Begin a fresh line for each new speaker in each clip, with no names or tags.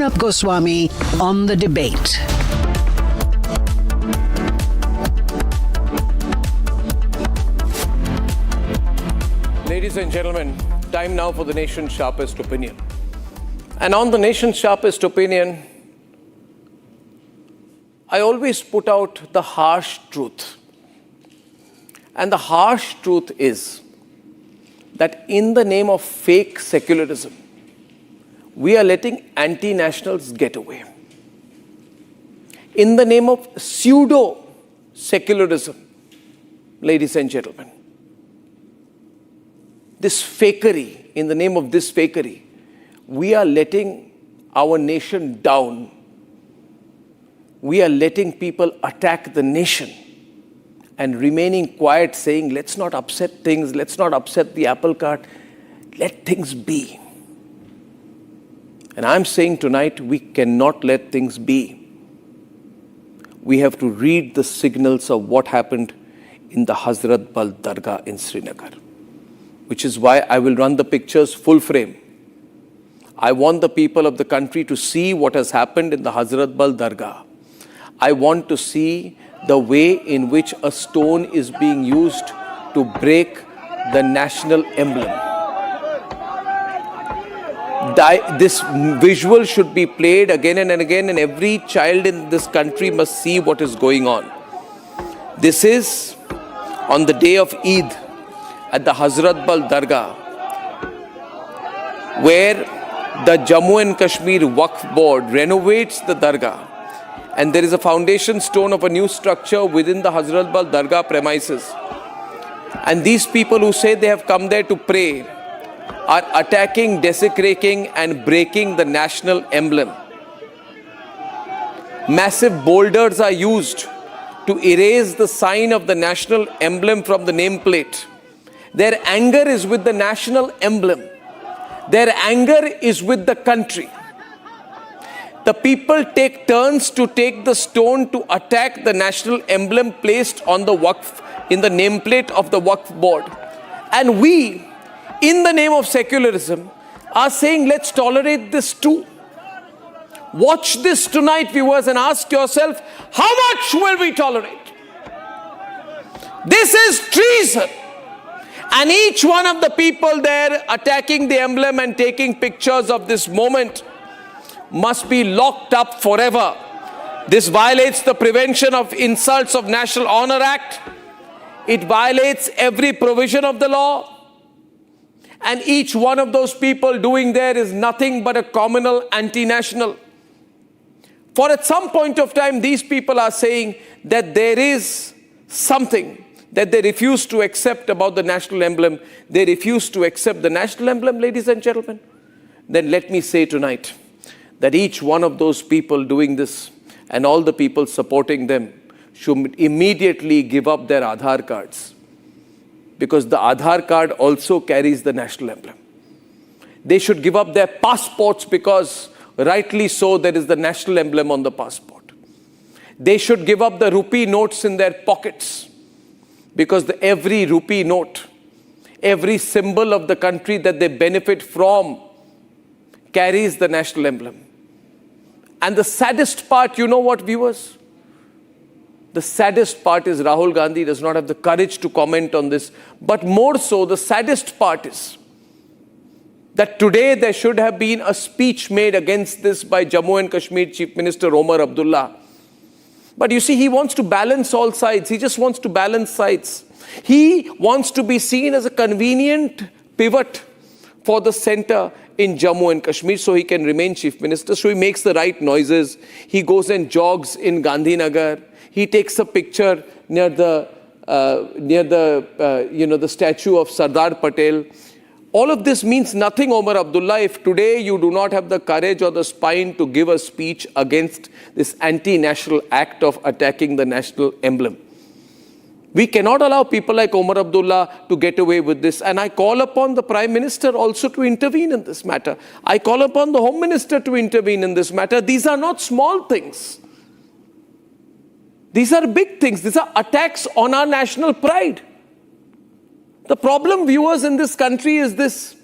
Arnab Goswami on The Debate.
Ladies and gentlemen, time now for the nation's sharpest opinion. And on the nation's sharpest opinion, I always put out the harsh truth. And the harsh truth is that in the name of fake secularism, we are letting anti-nationals get away. In the name of pseudo-secularism, ladies and gentlemen, this fakery, in the name of this fakery, we are letting our nation down. We are letting people attack the nation and remaining quiet, saying, let's not upset things, let's not upset the apple cart, let things be. And I'm saying tonight, we cannot let things be. We have to read the signals of what happened in the Hazratbal Dargah in Srinagar, which is why I will run the pictures full frame. I want the people of the country to see what has happened in the Hazratbal Dargah. I want to see the way in which a stone is being used to break the national emblem. This visual should be played again and again, and every child in this country must see what is going on. This is on the day of Eid at the Hazratbal Dargah, where the Jammu and Kashmir Waqf Board renovates the Dargah. And there is a foundation stone of a new structure within the Hazratbal Dargah premises. And these people who say they have come there to pray are attacking, desecrating and breaking the national emblem. Massive boulders are used to erase the sign of the national emblem from the nameplate. Their anger is with the national emblem. Their anger is with the country. The people take turns to take the stone to attack the national emblem placed on the Waqf, in the nameplate of the Waqf Board. And we, in the name of secularism, are saying, let's tolerate this too. Watch this tonight, viewers, and ask yourself, how much will we tolerate? This is treason. And each one of the people there attacking the emblem and taking pictures of this moment must be locked up forever. This violates the Prevention of Insults of National Honor Act. It violates every provision of the law. And each one of those people doing there is nothing but a communal anti-national. For at some point of time, these people are saying that there is something that they refuse to accept about the national emblem. They refuse to accept the national emblem, ladies and gentlemen. Then let me say tonight that each one of those people doing this and all the people supporting them should immediately give up their Aadhaar cards, because the Aadhaar card also carries the national emblem. They should give up their passports, because rightly so, there is the national emblem on the passport. They should give up the rupee notes in their pockets, because every rupee note, every symbol of the country that they benefit from carries the national emblem. And the saddest part, you know what, viewers? The saddest part is Rahul Gandhi does not have the courage to comment on this. But more so, the saddest part is that today there should have been a speech made against this by Jammu and Kashmir Chief Minister Omar Abdullah. But you see, he wants to balance all sides. He just wants to balance sides. He wants to be seen as a convenient pivot for the center in Jammu and Kashmir, so he can remain Chief Minister. So he makes the right noises. He goes and jogs in Gandhinagar. He takes a picture near the statue of Sardar Patel. All of this means nothing, Omar Abdullah, if today you do not have the courage or the spine to give a speech against this anti-national act of attacking the national emblem. We cannot allow people like Omar Abdullah to get away with this. And I call upon the Prime Minister also to intervene in this matter. I call upon the Home Minister to intervene in this matter. These are not small things. These are big things. These are attacks on our national pride. The problem, viewers, in this country is this,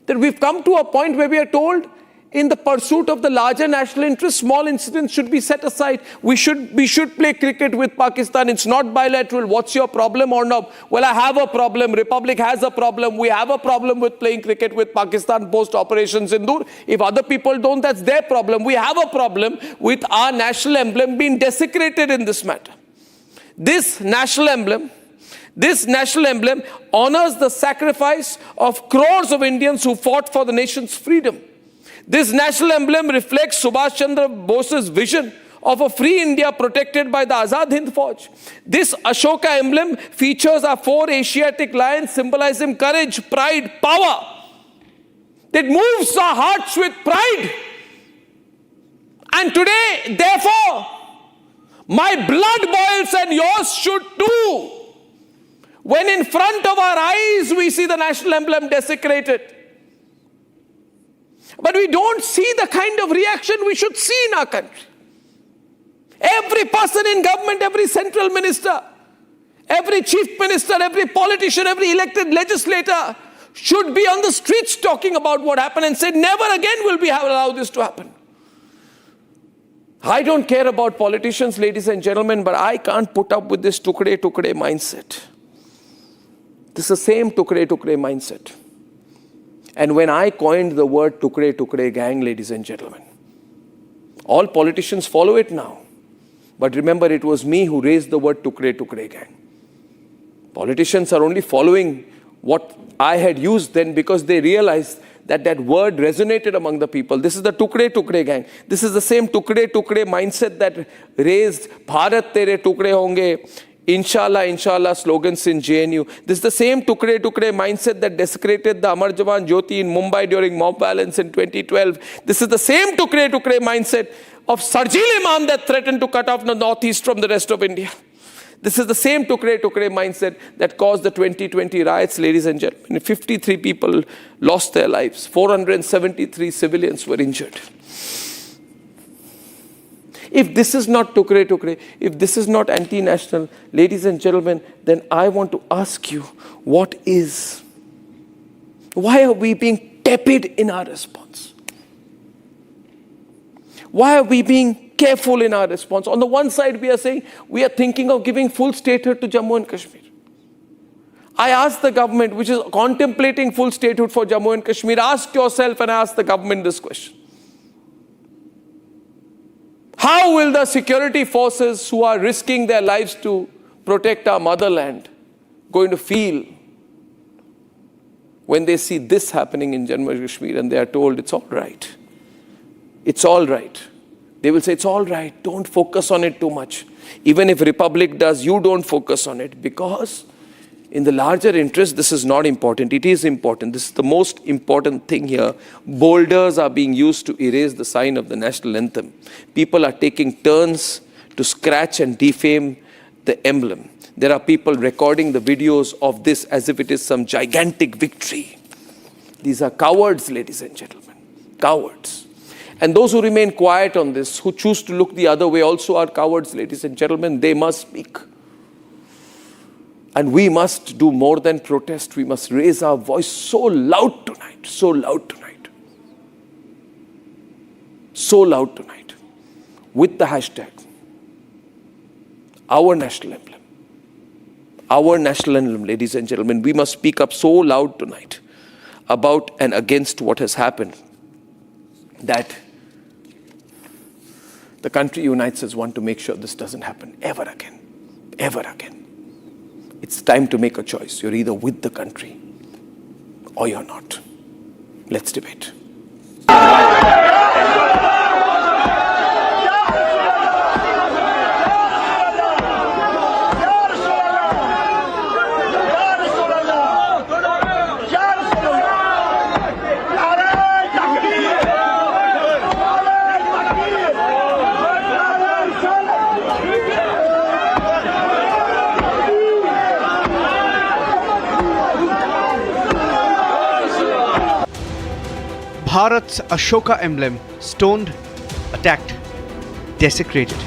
that we've come to a point where we are told in the pursuit of the larger national interest, small incidents should be set aside. We should play cricket with Pakistan. It's not bilateral. What's your problem, Arnab? Well, I have a problem. Republic has a problem. We have a problem with playing cricket with Pakistan post Operation Sindoor. If other people don't, that's their problem. We have a problem with our national emblem being desecrated in this matter. This national emblem honors the sacrifice of crores of Indians who fought for the nation's freedom. This national emblem reflects Subhash Chandra Bose's vision of a free India protected by the Azad Hind Fauj. This Ashoka emblem features our 4 Asiatic lions symbolizing courage, pride, power. It moves our hearts with pride. And today, therefore, my blood boils and yours should too, when in front of our eyes we see the national emblem desecrated. But we don't see the kind of reaction we should see in our country. Every person in government, every central minister, every chief minister, every politician, every elected legislator should be on the streets talking about what happened and say, never again will we allow this to happen. I don't care about politicians, ladies and gentlemen, but I can't put up with this tukde mindset. This is the same tukde mindset. And when I coined the word tukde gang, ladies and gentlemen, all politicians follow it now. But remember, it was me who raised the word tukde gang. Politicians are only following what I had used then because they realized that that word resonated among the people. This is the tukde gang. This is the same tukde mindset that raised Bharat tere tukde honge, Inshallah, Inshallah slogans in JNU. This is the same tukde mindset that desecrated the Amar Jawan Jyoti in Mumbai during mob violence in 2012. This is the same tukde mindset of Sarjil Imam that threatened to cut off the northeast from the rest of India. This is the same tukde mindset that caused the 2020 riots, ladies and gentlemen. 53 people lost their lives. 473 civilians were injured. If this is not tukde, if this is not anti-national, ladies and gentlemen, then I want to ask you, what is? Why are we being tepid in our response? Why are we being careful in our response? On the one side, we are saying we are thinking of giving full statehood to Jammu and Kashmir. I ask the government, which is contemplating full statehood for Jammu and Kashmir, ask yourself and ask the government this question. How will the security forces who are risking their lives to protect our motherland going to feel when they see this happening in Jammu and Kashmir and they are told it's all right? It's all right. They will say it's all right. Don't focus on it too much. Even if Republic does, you don't focus on it because in the larger interest, this is not important. It is important. This is the most important thing here. Boulders are being used to erase the sign of the national anthem. People are taking turns to scratch and defame the emblem. There are people recording the videos of this as if it is some gigantic victory. These are cowards, ladies and gentlemen. Cowards. And those who remain quiet on this, who choose to look the other way, also are cowards, ladies and gentlemen. They must speak. And we must do more than protest. We must raise our voice so loud tonight, so loud tonight. So loud tonight. With the hashtag, our national emblem. Our national emblem, ladies and gentlemen. We must speak up so loud tonight about and against what has happened that the country unites as one to make sure this doesn't happen ever again. Ever again. It's time to make a choice. You're either with the country or you're not. Let's debate.
Bharat's Ashoka emblem stoned, attacked, desecrated.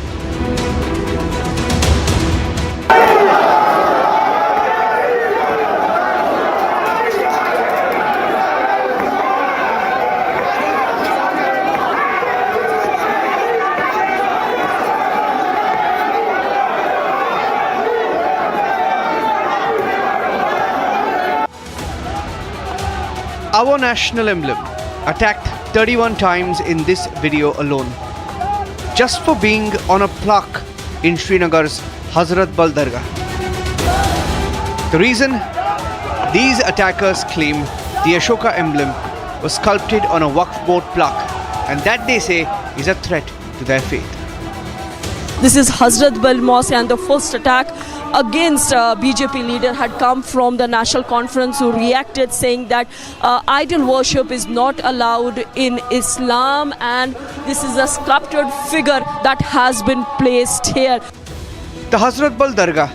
Our national emblem attacked 31 times in this video alone, just for being on a plaque in Srinagar's Hazratbal Dargah. The reason? These attackers claim the Ashoka emblem was sculpted on a Waqf Board plaque, and that they say is a threat to their faith.
This is Hazratbal Mosque, and the first attack against BJP leader had come from the National Conference, who reacted saying that idol worship is not allowed in Islam, and this is a sculpted figure that has been placed here.
The Hazratbal Dargah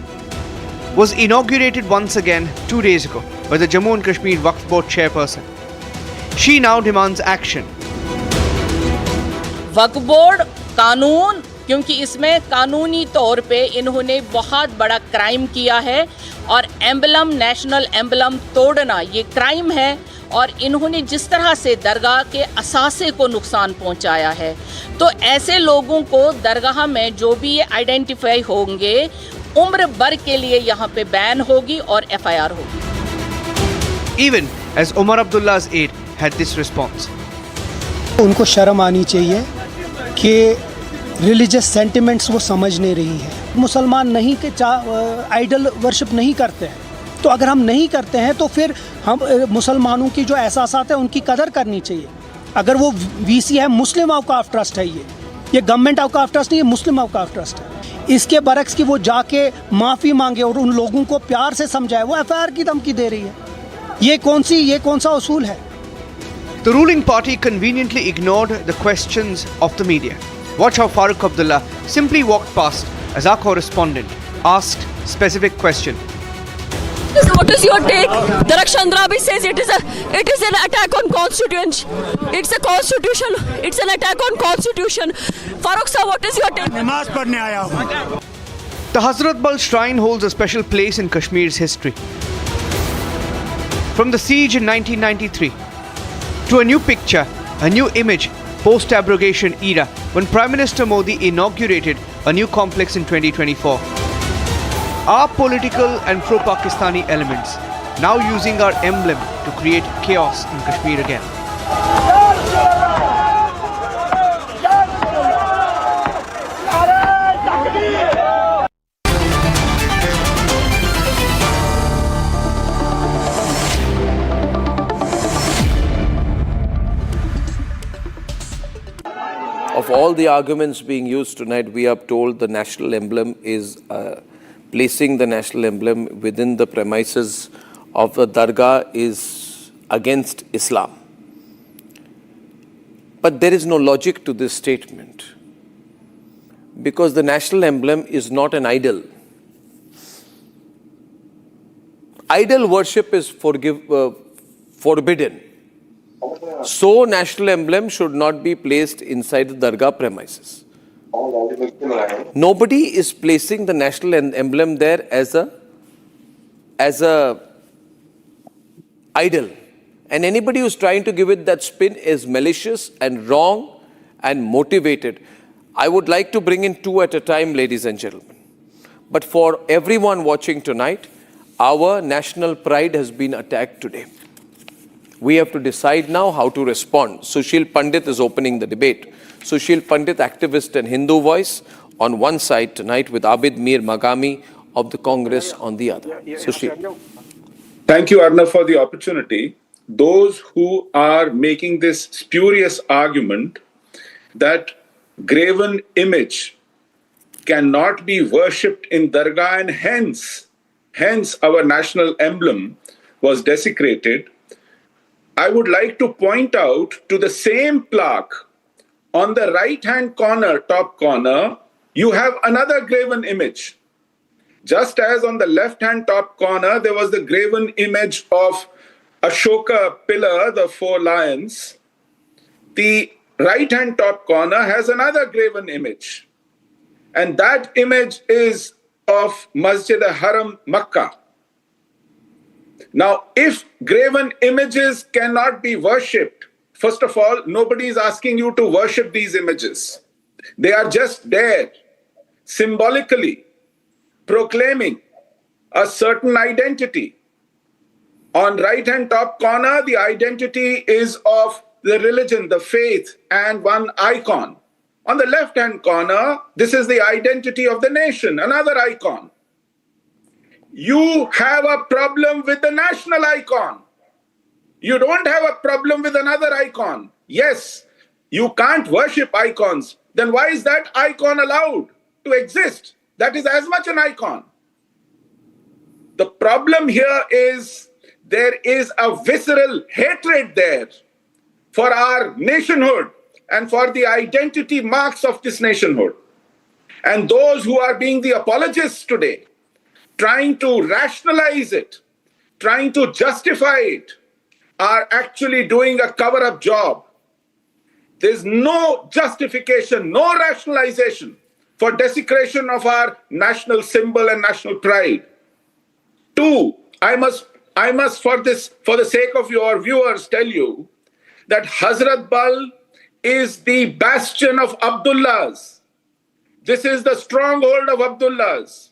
was inaugurated once again 2 days ago by the Jammu and Kashmir Waqf Board chairperson. She now demands action.
Waqf board कानून, क्योंकि इसमें कानूनी तौर पे इन्होंने बहुत बड़ा crime किया है और एम्बलम, नेशनल एम्बलम तोड़ना ये क्राइम है, और इन्होंने जिस तरह से दरगाह के असासे को नुकसान पहुंचाया है, तो ऐसे लोगों को दरगाह में जो भी ये आइडेंटिफाई होंगे उम्र भर के लिए यहाँ पे बैन होगी और FIR होगी.
Even as Umar Abdullah's aide had this response.
उनको शर्म आनी चाहिए कि रिलीजियस सेंटिमेंट्स वो समझ नहीं रही है. मुसलमान नहीं के आइडल वर्शिप नहीं करते हैं, तो अगर हम नहीं करते हैं तो फिर हम मुसलमानों की जो एहसासात है उनकी कदर करनी चाहिए. अगर वो VC है, मुस्लिम औकाफ ट्रस्ट है, ये गवर्नमेंट औकाफ ट्रस्ट नहीं, ये मुस्लिम औकाफ ट्रस्ट है. इसके बरक्स की वो जाके माफ़ी मांगे और उन लोगों को प्यार से समझाए, वो FIR की धमकी दे रही है. ये कौन सा उसूल है?
The ruling party conveniently ignored the questions of the media. Watch how Farooq Abdullah simply walked past as our correspondent asked specific question.
What is your take? Darakshan Drabi says it is an attack on constitution. It's a constitution. It's an attack on constitution. Farooq sir, what is your take?
नमाज पढ़ने आया हूँ.
The Hazratbal shrine holds a special place in Kashmir's history. From the siege in 1993 to a new picture, a new image post-abrogation era when Prime Minister Modi inaugurated a new complex in 2024. Our political and pro-Pakistani elements now using our emblem to create chaos in Kashmir again.
Of all the arguments being used tonight, we are told the national emblem is placing the national emblem within the premises of the Dargah is against Islam. But there is no logic to this statement, because the national emblem is not an idol. Idol worship is forbidden. So national emblem should not be placed inside the Dargah premises. Nobody is placing the national emblem there as a idol. And anybody who's trying to give it that spin is malicious and wrong and motivated. I would like to bring in two at a time, ladies and gentlemen. But for everyone watching tonight, our national pride has been attacked today. We have to decide now how to respond. Sushil Pandit is opening the debate. Sushil Pandit, activist and Hindu voice, on one side tonight with Abid Mir Magami of the Congress on the other. Sushil.
Thank you, Arnab, for the opportunity. Those who are making this spurious argument that graven image cannot be worshipped in Dargah and hence our national emblem was desecrated, I would like to point out to the same plaque on the right-hand corner, top corner, you have another graven image. Just as on the left-hand top corner, there was the graven image of Ashoka pillar, the 4 lions. The right-hand top corner has another graven image. And that image is of Masjid al-Haram, Makkah. Now, if graven images cannot be worshipped, first of all, nobody is asking you to worship these images. They are just there, symbolically proclaiming a certain identity. On right-hand top corner, the identity is of the religion, the faith, and one icon. On the left-hand corner, this is the identity of the nation, another icon. You have a problem with the national icon. You don't have a problem with another icon. Yes, you can't worship icons. Then why is that icon allowed to exist? That is as much an icon. The problem here is there is a visceral hatred there for our nationhood and for the identity marks of this nationhood. And those who are being the apologists today, trying to rationalize it, trying to justify it, are actually doing a cover-up job. There's no justification, no rationalization for desecration of our national symbol and national pride. Two, I must for the sake of your viewers tell you that Hazratbal is the bastion of Abdullahs. This is the stronghold of Abdullahs.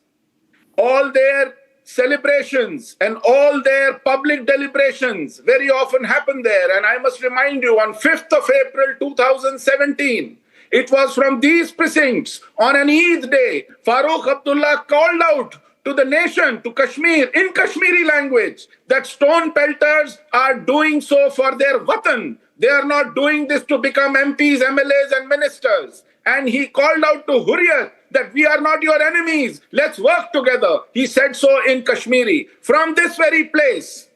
All their celebrations and all their public deliberations very often happen there. And I must remind you, on 5th of April 2017, it was from these precincts on an Eid day, Farooq Abdullah called out to the nation, to Kashmir, in Kashmiri language, that stone pelters are doing so for their watan. They are not doing this to become MPs, MLAs, and ministers. And he called out to Hurriyat that we are not your enemies. Let's work together. He said so in Kashmiri. From this very place,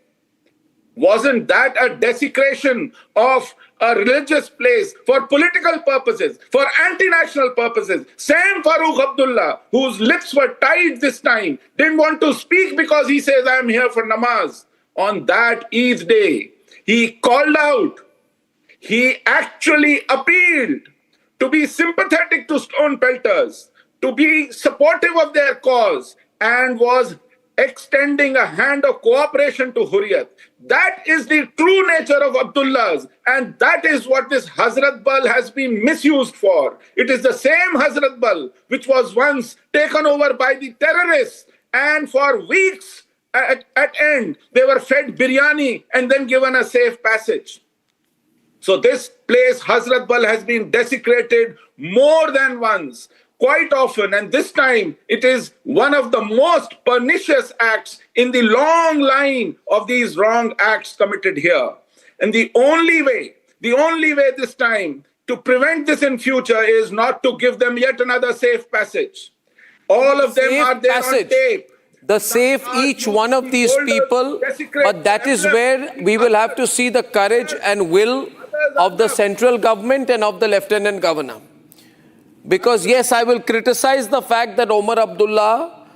wasn't that a desecration of a religious place for political purposes, for anti-national purposes? Same Farooq Abdullah, whose lips were tied this time, didn't want to speak because he says, I am here for namaz. On that Eid day, he called out, he actually appealed to be sympathetic to stone pelters, to be supportive of their cause, and was extending a hand of cooperation to Hurriyat. That is the true nature of Abdullahs, and that is what this Hazratbal has been misused for. It is the same Hazratbal which was once taken over by the terrorists, and for weeks at end, they were fed biryani and then given a safe passage. So this place, Hazratbal, has been desecrated more than once, quite often, and this time it is one of the most pernicious acts in the long line of these wrong acts committed here. And the only way this time to prevent this in future is not to give them yet another safe passage. All of them are there on tape.
The safe each one of these people, but that is where we will have to see the courage and will of the central government and of the Lieutenant Governor. Because yes, I will criticize the fact that Omar Abdullah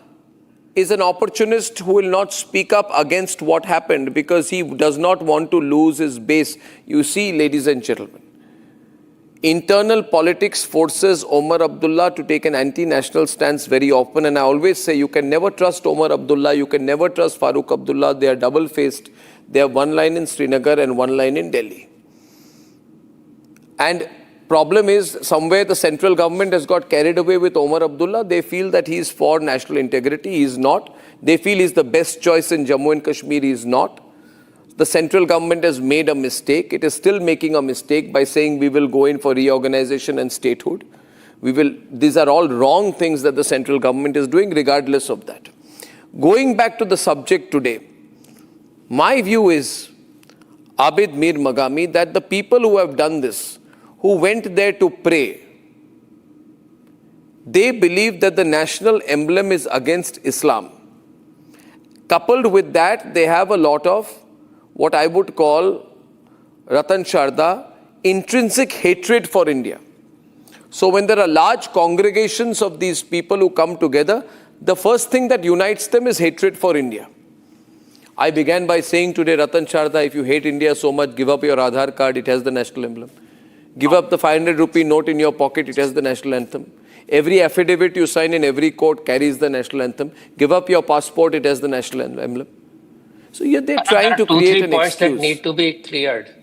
is an opportunist who will not speak up against what happened because he does not want to lose his base. You see, ladies and gentlemen, internal politics forces Omar Abdullah to take an anti-national stance very often, and I always say you can never trust Omar Abdullah, you can never trust Farooq Abdullah. They are double-faced. They have one line in Srinagar and one line in Delhi. And problem is, somewhere the central government has got carried away with Omar Abdullah. They feel that he is for national integrity. He is not. They feel he is the best choice in Jammu and Kashmir. He is not. The central government has made a mistake. It is still making a mistake by saying we will go in for reorganization and statehood. These are all wrong things that the central government is doing regardless of that. Going back to the subject today, my view is, Abid Mir Magami, that the people who have done this, who went there to pray, they believe that the national emblem is against Islam. Coupled with that, they have a lot of what I would call Ratan Sharda, intrinsic hatred for India. So when there are large congregations of these people who come together, the first thing that unites them is hatred for India. I began by saying today, Ratan Sharda, if you hate India so much, give up your Aadhaar card, it has the national emblem. Give up the 500 rupee note in your pocket, it has the national anthem. Every affidavit you sign in every court carries the national anthem. Give up your passport, it has the national emblem. So yet they're trying to create an excuse. There are 2-3 points that
need to be cleared.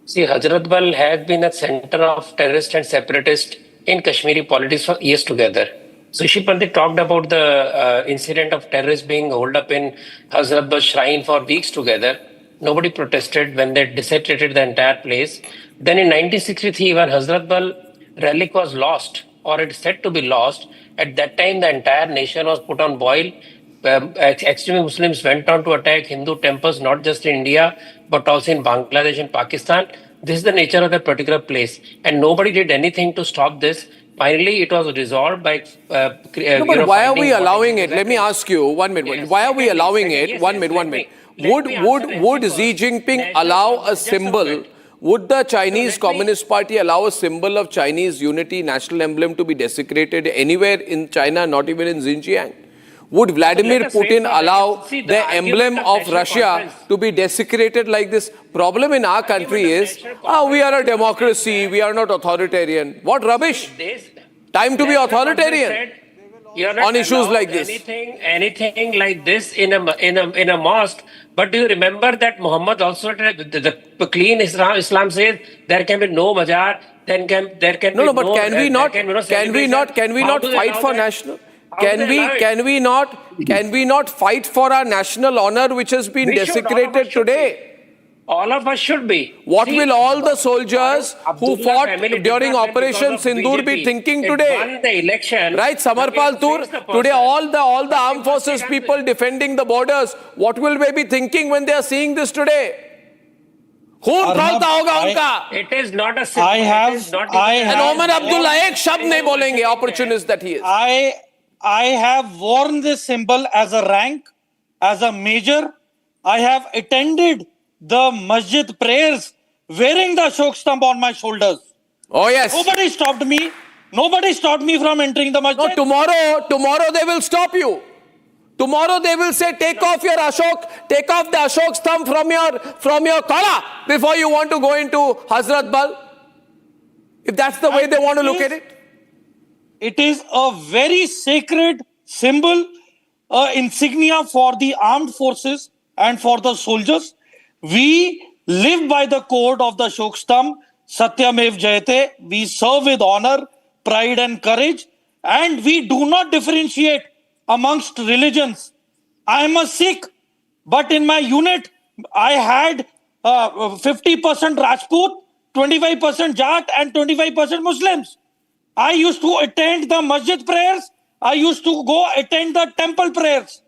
See, Hazratbal has been a center of terrorist and separatist in Kashmiri politics for years together. Sushi Pandit talked about the incident of terrorists being holed up in Hazratbal shrine for weeks together. Nobody protested when they desecrated the entire place. Then in 1963, when Hazratbal relic was lost, or it is said to be lost, at that time the entire nation was put on boil. Extreme Muslims went on to attack Hindu temples, not just in India, but also in Bangladesh and Pakistan. This is the nature of that particular place. And nobody did anything to stop this. Finally, it was resolved by.
No, but why are we allowing it? Let me ask you, 1 minute.
Yes,
why are we
secondly,
allowing
second-
it?
yes,
1
yes,
minute,
let
1
me-
minute.
let me answer
Would
it
Xi Jinping
first.
allow a
Just
symbol?
minute.
Would the Chinese
let me-
Communist Party allow a symbol of Chinese unity, national emblem, to be desecrated anywhere in China, not even in Xinjiang? Would Vladimir
let us wait
Putin
for that.
allow
See, the
the
argument
emblem
of
of
national
Russia
conference-
to be desecrated like this? Problem in our country
Argument of
is,
national
we are a
conference
democracy, we are not authoritarian. What rubbish?
This-
Time to be
National Conference
authoritarian
said, you're not
on issues
allowed
like this.
anything like this in a mosque. But do you remember that Muhammad also the clean Islam says there can be no mazar, there can
No,
be
no, but
no,
can we not
How do they
fight
allow
for
that?
national?
How do they allow it?
Can we not fight for our national honor, which has been
We should, all of us
desecrated
should
today?
All of us should be.
What
See,
will all the soldiers who
Abdullah
fought
family did
during
not win
Operation
because of
Sindoor be
BJP.
thinking
It
today?
won the election.
Right, Samarpal Tur, today all the armed forces people defending the borders, what will they be thinking when they are seeing this today? खून खौलता होगा उनका.
It is not a symbol.
I have-
It is not
I
even
And
have-
Omar Abdullah एक शब्द नहीं बोलेंगे, opportunist that he is.
I have worn this symbol as a rank, as a major. I have attended the masjid prayers wearing the Ashok stump on my shoulders.
Oh yes.
Nobody stopped me. Nobody stopped me from entering the masjid.
No, tomorrow they will stop you. Tomorrow they will say, take off the Ashok stump from your collar before you want to go into Hazratbal. If that's the way they want to look at it.
It is a very sacred symbol, insignia for the armed forces and for the soldiers. We live by the code of the Ashok stump, Satyamev Jayate. We serve with honor, pride and courage, and we do not differentiate amongst religions. I am a Sikh, but in my unit, I had 50% Rajput, 25% Jat and 25% Muslims. I used to attend the masjid prayers. I used to go attend the temple prayers.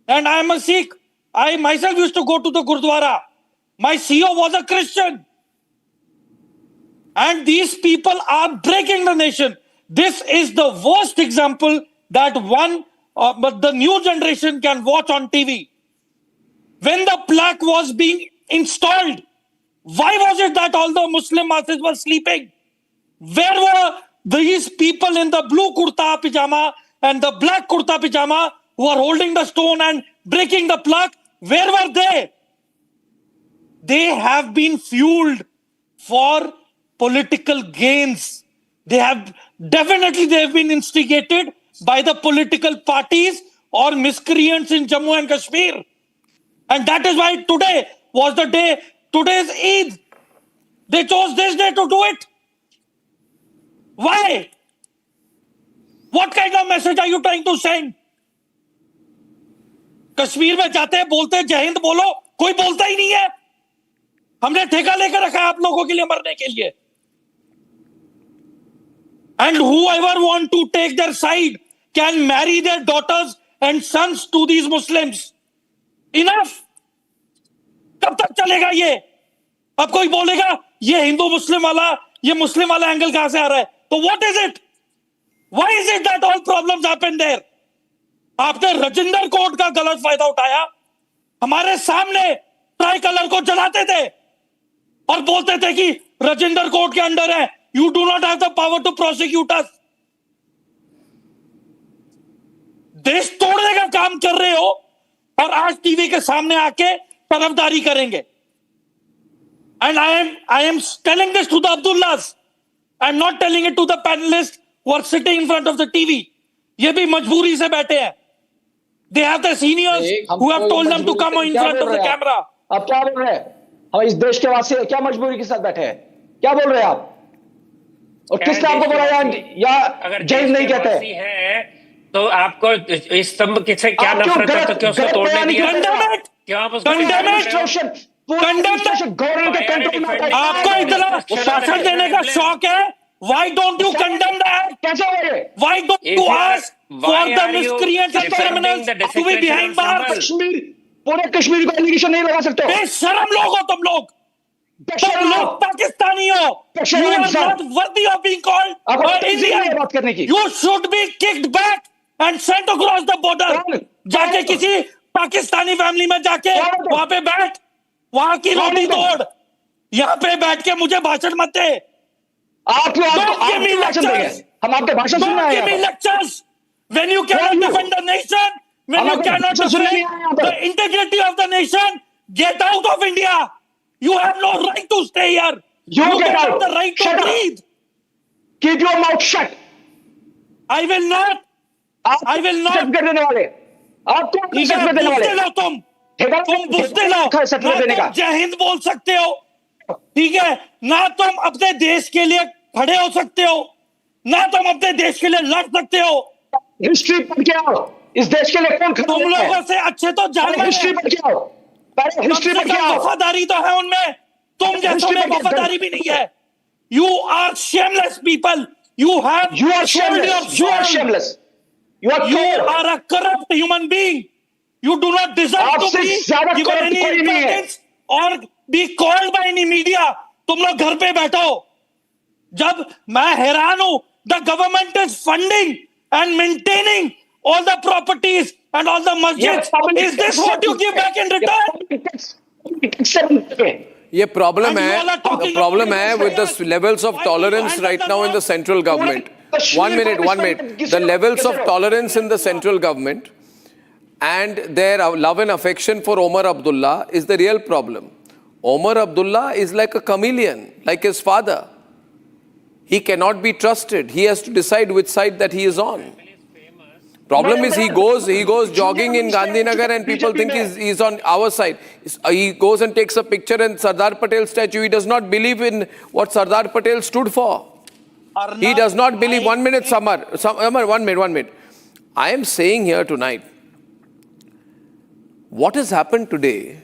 And I am a Sikh. I myself used to go to the Gurdwara. My CEO was a Christian. And these people are breaking the nation. This is the worst example that but the new generation can watch on TV. When the plaque was being installed, why was it that all the Muslim masses were sleeping? Where were these people in the blue kurta pajama and the black kurta pajama who are holding the stone and breaking the plaque? Where were they? They have been fueled for political gains. They have been instigated by the political parties or miscreants in Jammu and Kashmir. And that is why today was the day, today's Eid. They chose this day to do it. Why? What kind of message are you trying to send? Kashmir में जाते हैं बोलते हैं जय हिंद बोलो, कोई बोलता ही नहीं है. हमने ठेका लेकर रखा है आप लोगों के लिए मरने के लिए. And whoever want to take their side can marry their daughters and sons to these Muslims. Enough. कब तक चलेगा ये? अब कोई बोलेगा ये हिंदू मुस्लिम वाला, ये मुस्लिम वाला एंगल कहां से आ रहा है? तो what is it? Why is it that all problems happen there? आपने रजिंदर कोर्ट का गलत फायदा उठाया, हमारे सामने ट्राई कलर को जलाते थे और बोलते थे कि रजिंदर कोर्ट के अंडर है, you do not have the power to prosecute us. देश तोड़ने का काम कर रहे हो और आज टीवी के सामने आके तरफदारी करेंगे. And I am telling this to the Abdullahs. I'm not telling it to the panelists who are sitting in front of the TV. ये भी मजबूरी से बैठे हैं. They have the seniors who have told them to come in front of the camera.
आप क्या बोल रहे हैं? हम इस देश के वासी क्या मजबूरी के साथ बैठे हैं? क्या बोल रहे हैं आप? और किसने आपको बोला या जय हिंद नहीं कहते
हैं तो आपको इस स्तंभ से क्या नफरत है, तो क्यों उसको तोड़ने दिया? क्यों आप उसको
आपको इतना शासन देने का शौक है? Why don't you condemn that?
कैसे हो रहे?
Why don't you ask for the miscreants and criminals to be behind bars?
Kashmir, पूरे कश्मीर को एलिगेशन नहीं लगा सकते।
बेशरम लोग हो तुम लोग पाकिस्तानी हो। You are not worthy of being called Indian.
बात करने की।
You should be kicked back and sent across the border. जाके किसी पाकिस्तानी फैमिली में जाके वहां पे बैठ, वहां की रोटी तोड़, यहाँ पे बैठ के मुझे भाषण मत दे।
आप भाषण देंगे, हम आपके भाषण सुनने आए हैं।
lectures when you cannot defend the nation, when you cannot defend the integrity of the nation, get out of India. You have no right to stay here.
You
don't have the right to breathe.
Keep your mouth shut.
I will not. I will not.
कर देने वाले आपको certificate देने वाले
तुम बुझते लो
certificate का
जय हिंद बोल सकते हो, ठीक है ना? तुम अपने देश के लिए खड़े हो सकते हो ना, तुम अपने देश के लिए लड़ सकते हो।
हिस्ट्री पढ़ के आओ, इस देश के लिए कौन खड़ा है?
तुम लोगों से अच्छे तो जान
हिस्ट्री पढ़ के आओ, पहले हिस्ट्री पढ़ के आओ।
वफादारी तो है उनमें, तुम जैसों में वफादारी भी नहीं है। You are shameless people. You are
shameless. You are shameless. You
are a corrupt human being. You do not deserve to be given any importance or be called by any media. तुम लोग घर पे बैठो। जब मैं हैरान हूं, the government is funding and maintaining all the properties and all the masjids. Is this what you give back in return?
ये प्रॉब्लम है with the levels of tolerance right now in the central government. One minute. The levels of tolerance in the central government and their love and affection for Omar Abdullah is the real problem. Omar Abdullah is like a chameleon, like his father. He cannot be trusted. He has to decide which side that he is on. Problem is he goes jogging in Gandhinagar and people think he's on our side. He goes and takes a picture in Sardar Patel statue. He does not believe in what Sardar Patel stood for. He does not believe. 1 minute, Samar, 1 minute. I am saying here tonight, what has happened today?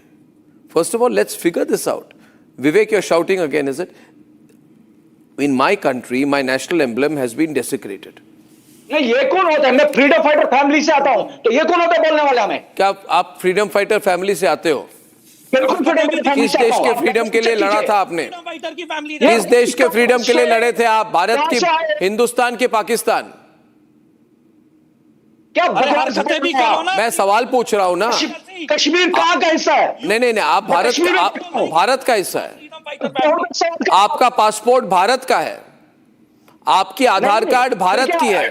First of all, let's figure this out. Vivek, you're shouting again, is it? In my country, my national emblem has been desecrated.
नहीं, ये कौन होता है? मैं freedom fighter family से आता हूं, तो ये कौन होता है बोलने वाला? हमें
क्या आप फ्रीडम फाइटर फैमिली से आते हो?
बिल्कुल फ्रीडम फाइटर।
किस देश के फ्रीडम के लिए लड़ा था आपने? किस देश के फ्रीडम के लिए लड़े थे आप? भारत की, हिंदुस्तान के, पाकिस्तान?
क्या
मैं सवाल पूछ रहा हूं ना।
कश्मीर कहां का हिस्सा है?
नहीं, आप भारत का हिस्सा है। आपका पासपोर्ट भारत का है, आपकी आधार कार्ड भारत की है,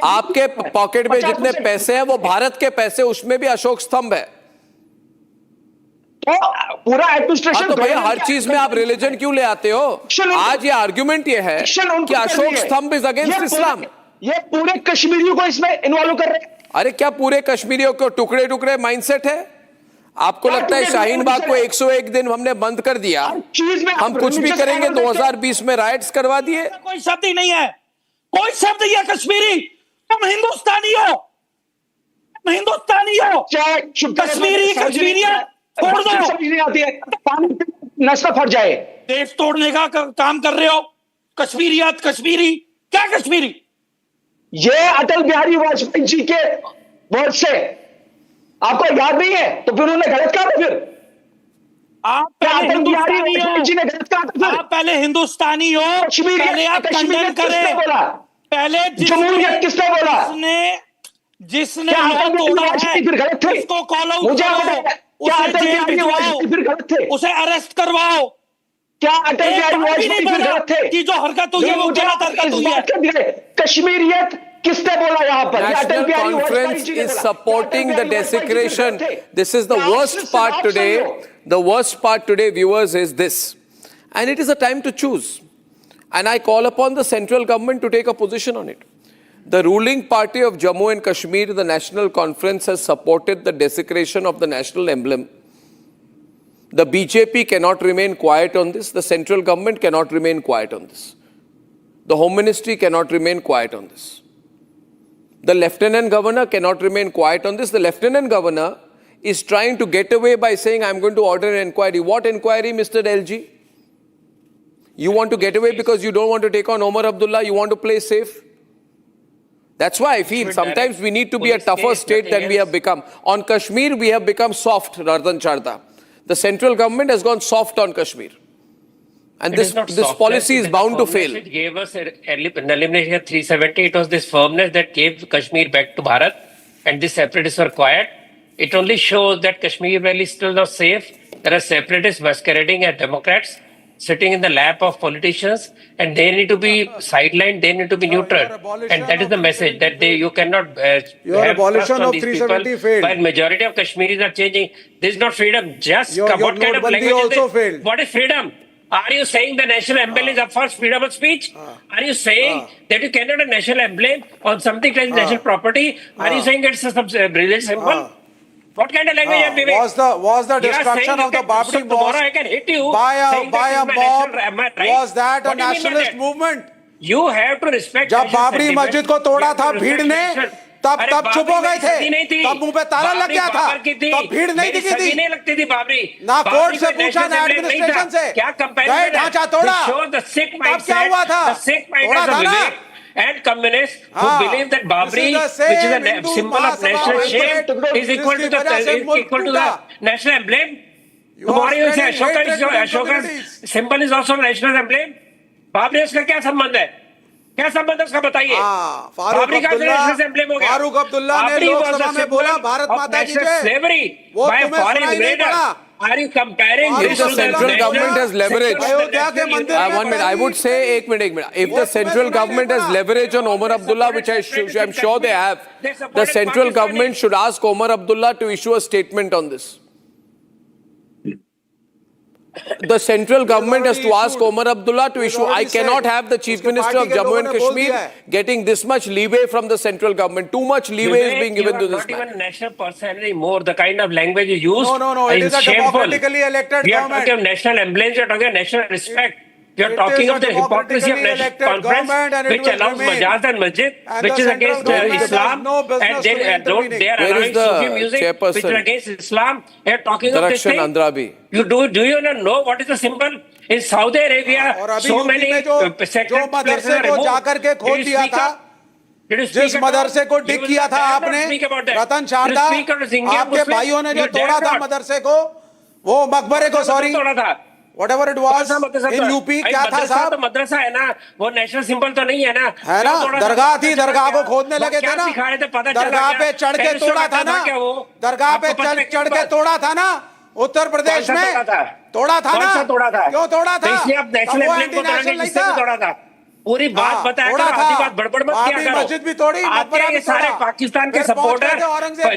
आपके पॉकेट में जितने पैसे हैं वो भारत के पैसे, उसमें भी अशोक स्तंभ है।
तो पूरा एडमिनिस्ट्रेशन
तो भैया हर चीज में आप रिलीजन क्यों ले आते हो? आज ये आर्ग्यूमेंट ये है कि अशोक स्तंभ इज अगेंस्ट इस्लाम।
ये पूरे कश्मीरियों को इसमें इन्वॉल्व कर रहे हैं।
अरे क्या पूरे कश्मीरियों को टुकड़े टुकड़े माइंडसेट है? आपको लगता है शाहीन बाग को 101 दिन हमने बंद कर दिया, हम कुछ भी करेंगे? 2020 में राइट्स करवा दिए।
कोई शब्द ही नहीं है, कोई शब्द ही है कश्मीरी। तुम हिंदुस्तानी हो, कश्मीरी छोड़ दो।
नहीं आती है, पानी नस्ल फट जाए।
देश तोड़ने का काम कर रहे हो। कश्मीरियत, कश्मीरी क्या कश्मीरी?
ये अटल बिहारी वाजपेयी जी के वर्ड से आपको याद नहीं है तो फिर उन्होंने गलत कहा था। फिर
आप पहले हिंदुस्तानी हो, आप पहले हिंदुस्तानी हो, पहले आप कंडेम करें। पहले
जमहूरियत किसने बोला?
जिसने तोड़ा है उसको कॉल आउट करो, उसे जेल भिजवाओ, उसे अरेस्ट करवाओ।
क्या अटल बिहारी वाजपेयी फिर गलत थे?
कि जो हरकत हुई है वो गलत हरकत हुई है।
कश्मीरियत किसने बोला यहाँ पर?
National Conference is supporting the desecration. This is the worst part today. The worst part today, viewers, is this. And it is a time to choose. And I call upon the central government to take a position on it. The ruling party of Jammu and Kashmir, the National Conference, has supported the desecration of the national emblem. The BJP cannot remain quiet on this. The central government cannot remain quiet on this. The Home Ministry cannot remain quiet on this. The Lieutenant Governor cannot remain quiet on this. The Lieutenant Governor is trying to get away by saying, I'm going to order an inquiry. What inquiry, Mr. LG? You want to get away because you don't want to take on Omar Abdullah? You want to play safe? That's why I feel sometimes we need to be a tougher state than we have become. On Kashmir, we have become soft rather than charda. The central government has gone soft on Kashmir. And this policy is bound to fail.
It gave us an elimination of 370. It was this firmness that gave Kashmir back to Bharat. And the separatists were quiet. It only shows that Kashmir Valley is still not safe. There are separatists masquerading as Democrats, sitting in the lap of politicians, and they need to be sidelined, they need to be neutered. And that is the message, that you cannot
your
have trust
abolition
on
of
these
370
people,
failed.
while majority of Kashmiris are changing. This is not freedom. Just
Your
what kind of
Notebandi
language
also
is this?
failed.
What is freedom? Are you saying the national emblem is up for freedom of speech? Are you saying that you cannot have national emblem on something like national property? Are you saying it's a religious symbol? What kind of language are we making?
Was the destruction of the Babri
tomorrow
mosque
I can hit you
by a mob,
right?
was that a
What do you mean by
nationalist
that?
movement?
You have to respect.
जब
national
Babri
sentiment.
मस्जिद को तोड़ा
You have
था
to
भीड़
respect
ने,
nation.
तब
अरे
चुप हो
बाबरी
गए थे,
सदी नहीं थी।
तब मुंह पे ताला लग
बाबरी
गया था,
बाबर की थी।
तब भीड़ नहीं
मेरी
दिखी
सदी
थी,
नहीं लगती थी बाबरी।
ना
बाबरी
कोर्ट से
कोई
पूछा
national
ना
symbol नहीं
एडमिनिस्ट्रेशन
था।
से,
क्या
गए
कंपैरिजन
ढांचा तोड़ा,
show the sick
तब
mindset,
क्या हुआ था,
the sick
तोड़ा
mindset
था
of
ना,
Vivek and communists who believe that Babri,
This
which is
the
a
same
symbol of
Hindu
national
Mahasabha
shame,
movement
is equal to the national emblem. Tomorrow you say Ashoka's symbol is also national emblem. Babri उसका क्या संबंध है? क्या संबंध है उसका बताइए? बाबरी का नेशनल एम्ब्लेम हो गया।
फारूक अब्दुल्ला ने लोकसभा में बोला भारत माता की जय।
स्लेवरी
वो
बाय
तुम्हें
फॉरेन
सुनाई नहीं
इन्वेडर।
पड़ा।
Are you comparing
If
this
the
to the
central government has leverage,
Ayodhya के मंदिर में
1 minute, I would say, एक minute. If the central government has leverage on Omar Abdullah, which I'm sure they have, the central government should ask Omar Abdullah to issue a statement on this. The central government has to ask Omar Abdullah to issue. I cannot have the Chief Minister of Jammu and Kashmir getting this much leeway from the central government. Too much leeway is being given to this man.
You are not even a national person anymore. The kind of language you use
No. It is a
shameful.
democratically elected
We are
government.
talking of national emblems. We are talking of national respect. We are
It
talking
is
of
a
the hypocrisy of
democratically
national
elected
conference,
government and it
which
will
allows
remain.
Majaz and Masjid,
And
which
the
is
central
against
government has
Islam,
no business
and
to be
they
intervening.
are
Where is
allowing
the
Sufi music, which is
chairperson?
against Islam. They are talking of this
Darshan
thing.
Andrabi.
Do you not know what is the symbol? In Saudi Arabia,
और अभी
so
UP
many
में जो
sacred
मदरसे
places are
को
removed.
जाकर के खोद
Did you
दिया
speak
था,
up? Did you speak
जिस
about?
मदरसे को
You
डिग
will
किया
not
था
dare not
आपने,
speak about that.
Ratan
You
Sharda,
speak on the Singham
आपके
Muslim,
भाइयों ने जो
you dare
तोड़ा था
not.
मदरसे को, वो मकबरे को, सॉरी,
तोड़ा था।
whatever it was in UP, क्या था साहब?
तो मदरसा है ना, वो नेशनल सिंबल तो नहीं है ना।
है ना, दरगाह थी, दरगाह को खोदने लगे थे ना, दरगाह पे चढ़ के तोड़ा था ना, दरगाह पे चढ़ के तोड़ा था ना, उत्तर प्रदेश में तोड़ा था ना, क्यों तोड़ा था?
इसलिए आप नेशनल एम्ब्लेम को तोड़ेंगे, जिससे भी तोड़ा था। पूरी बात बताया करो, आधी बात बड़बड़ मत किया करो।
मस्जिद भी तोड़ी,
आते हैं ये सारे पाकिस्तान के supporter,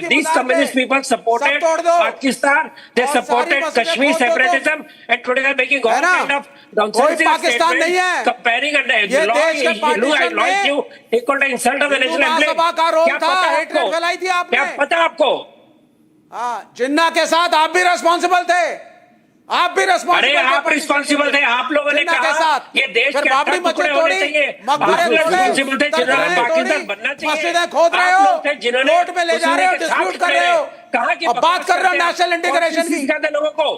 these communist people supported Pakistan, they supported Kashmir separatism, and today they are making all kind of nonsensical statements, comparing a law you equal to insult of the national emblem. क्या पता आपको?
जिन्ना के साथ आप भी responsible थे, आप भी
अरे आप रिस्पॉन्सिबल थे, आप लोगों ने कहा ये देश के
बाबरी
टुकड़े
मस्जिद
होने
तोड़ी,
चाहिए,
मकबरे
रिस्पॉन्सिबल थे जिन्होंने पाकिस्तान बनना चाहिए,
मस्जिदें खोद रहे हो, कोर्ट में ले जा रहे हो, डिस्प्यूट कर रहे हो,
कहा कि
अब बात कर रहे हो नेशनल इंटीग्रेशन की,
लोगों को